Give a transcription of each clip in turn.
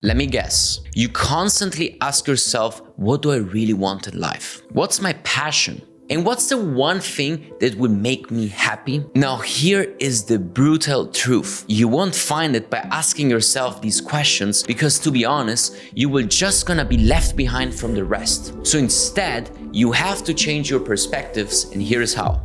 Let me guess. You constantly ask yourself, what do I really want in life? What's my passion? And what's the one thing that would make me happy? Now, here is the brutal truth. You won't find it by asking yourself these questions because, to be honest, you will just gonna be left behind from the rest. So instead, you have to change your perspectives, and here's how.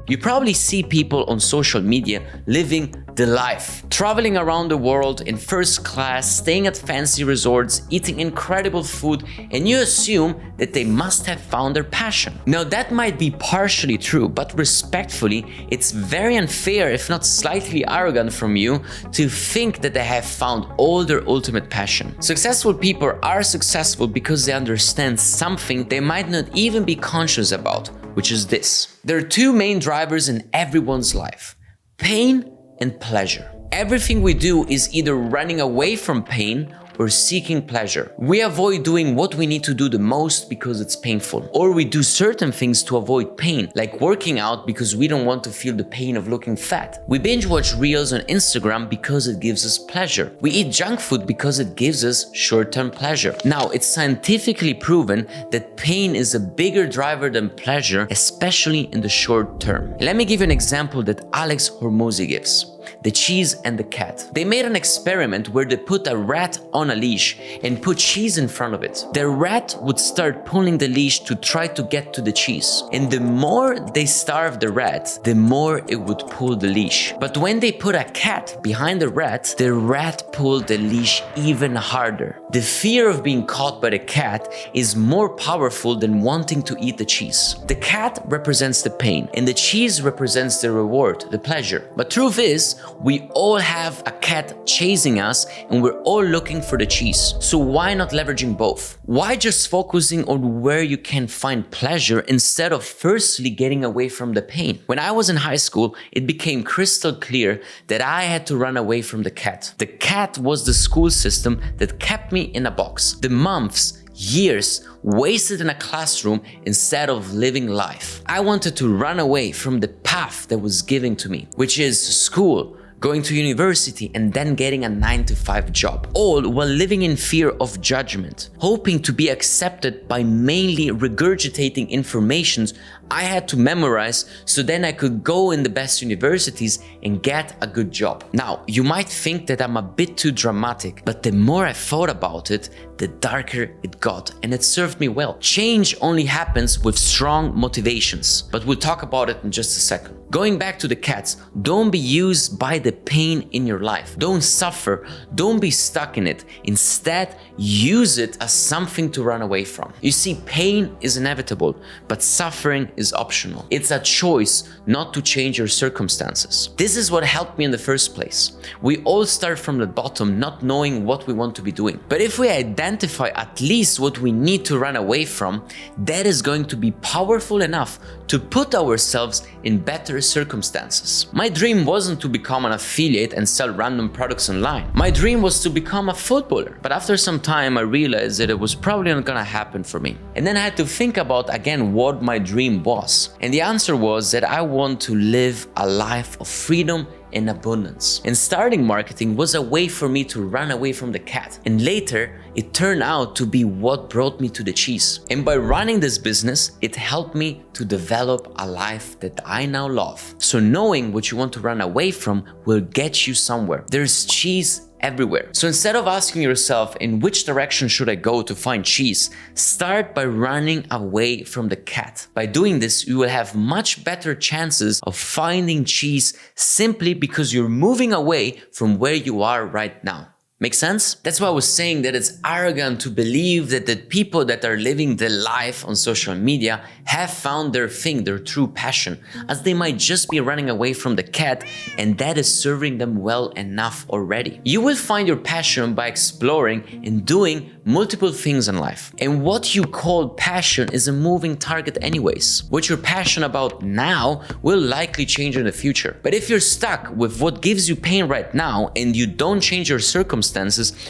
You probably see people on social media living the life, traveling around the world in first class, staying at fancy resorts, eating incredible food, and you assume that they must have found their passion. Now, that might be partially true, but respectfully, it's very unfair, if not slightly arrogant from you, to think that they have found all their ultimate passion. Successful people are successful because they understand something they might not even be conscious about, which is this. There are two main drivers in everyone's life: pain and pleasure. Everything we do is either running away from pain or seeking pleasure. We avoid doing what we need to do the most because it's painful. Or we do certain things to avoid pain, like working out because we don't want to feel the pain of looking fat. We binge watch reels on Instagram because it gives us pleasure. We eat junk food because it gives us short-term pleasure. Now, it's scientifically proven that pain is a bigger driver than pleasure, especially in the short term. Let me give you an example that Alex Hormozi gives. The cheese and the cat. They made an experiment where they put a rat on a leash and put cheese in front of it. The rat would start pulling the leash to try to get to the cheese. And the more they starved the rat, the more it would pull the leash. But when they put a cat behind the rat pulled the leash even harder. The fear of being caught by the cat is more powerful than wanting to eat the cheese. The cat represents the pain and the cheese represents the reward, the pleasure. But truth is, we all have a cat chasing us and we're all looking for the cheese. So why not leveraging both? Why just focusing on where you can find pleasure instead of firstly getting away from the pain? When I was in high school, it became crystal clear that I had to run away from the cat. The cat was the school system that kept me in a box. The months, years wasted in a classroom instead of living life. I wanted to run away from the path that was given to me, which is school, going to university, and then getting a 9-to-5 job, all while living in fear of judgment, hoping to be accepted by mainly regurgitating informations I had to memorize so then I could go in the best universities and get a good job. Now, you might think that I'm a bit too dramatic, but the more I thought about it, the darker it got, and it served me well. Change only happens with strong motivations, but we'll talk about it in just a second. Going back to the cats, don't be used by the pain in your life. Don't suffer. Don't be stuck in it. Instead, use it as something to run away from. You see, pain is inevitable, but suffering is optional. It's a choice not to change your circumstances. This is what helped me in the first place. We all start from the bottom, not knowing what we want to be doing. But if we identify at least what we need to run away from, that is going to be powerful enough to put ourselves in better circumstances. My dream wasn't to become an affiliate and sell random products online. My dream was to become a footballer. But after some time, I realized that it was probably not gonna happen for me. And then I had to think about again what my dream was. And the answer was that I want to live a life of freedom and abundance. And starting marketing was a way for me to run away from the cat. And later, it turned out to be what brought me to the cheese. And by running this business, it helped me to develop a life that I now love. So knowing what you want to run away from will get you somewhere. There's cheese everywhere. So instead of asking yourself in which direction should I go to find cheese, start by running away from the cat. By doing this, you will have much better chances of finding cheese simply because you're moving away from where you are right now. Make sense? That's why I was saying that it's arrogant to believe that the people that are living the life on social media have found their thing, their true passion, as they might just be running away from the cat, and that is serving them well enough already. You will find your passion by exploring and doing multiple things in life. And what you call passion is a moving target anyways. What you're passionate about now will likely change in the future. But if you're stuck with what gives you pain right now and you don't change your circumstances,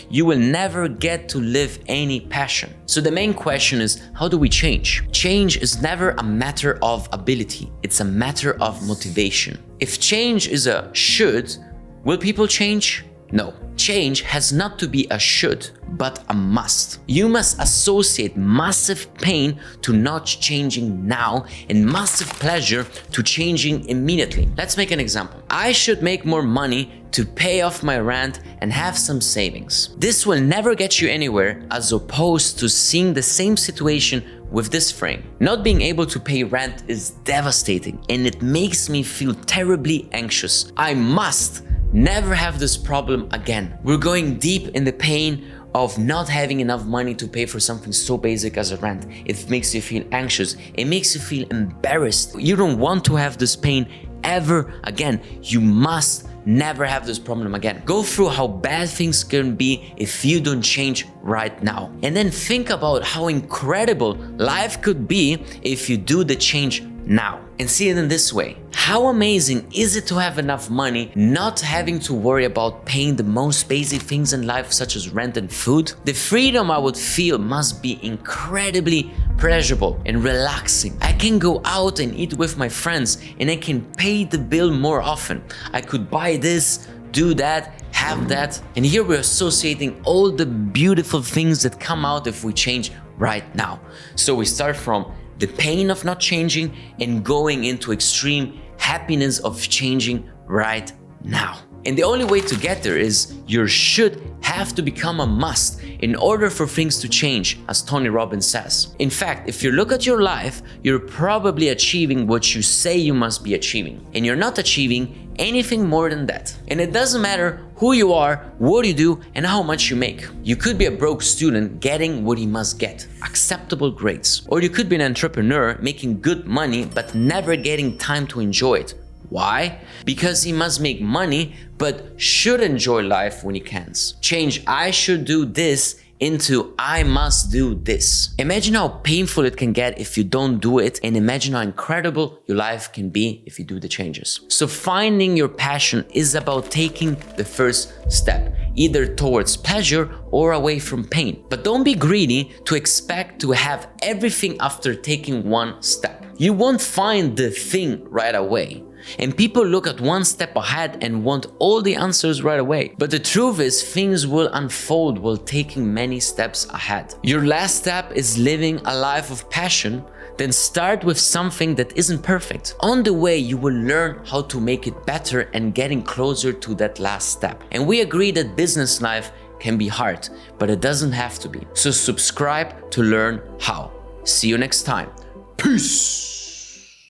you will never get to live any passion. So the main question is, how do we change? Change is never a matter of ability. It's a matter of motivation. If change is a should, will people change? No, change has not to be a should, but a must. You must associate massive pain to not changing now and massive pleasure to changing immediately. Let's make an example. I should make more money to pay off my rent and have some savings. This will never get you anywhere as opposed to seeing the same situation with this frame. Not being able to pay rent is devastating and it makes me feel terribly anxious. I must never have this problem again. We're going deep in the pain of not having enough money to pay for something so basic as a rent. It makes you feel anxious. It makes you feel embarrassed. You don't want to have this pain ever again. You must never have this problem again. Go through how bad things can be if you don't change right now. And then think about how incredible life could be if you do the change now. And see it in this way. How amazing is it to have enough money, not having to worry about paying the most basic things in life such as rent and food? The freedom I would feel must be incredibly pleasurable and relaxing. I can go out and eat with my friends and I can pay the bill more often. I could buy this, do that, have that. And here we're associating all the beautiful things that come out if we change right now. So we start from the pain of not changing and going into extreme happiness of changing right now. And the only way to get there is your should have to become a must in order for things to change, as Tony Robbins says. In fact, if you look at your life, you're probably achieving what you say you must be achieving, and you're not achieving anything more than that. And it doesn't matter who you are, what you do, and how much you make. You could be a broke student getting what he must get, acceptable grades. Or you could be an entrepreneur making good money but never getting time to enjoy it. Why? Because he must make money but should enjoy life when he can. Change I should do this into I must do this. Imagine how painful it can get if you don't do it, and imagine how incredible your life can be if you do the changes. So finding your passion is about taking the first step, either towards pleasure or away from pain. But don't be greedy to expect to have everything after taking one step. You won't find the thing right away. And people look at one step ahead and want all the answers right away. But the truth is, things will unfold while taking many steps ahead. Your last step is living a life of passion. Then start with something that isn't perfect. On the way, you will learn how to make it better and getting closer to that last step. And we agree that business life can be hard, but it doesn't have to be. So subscribe to learn how. See you next time. Peace.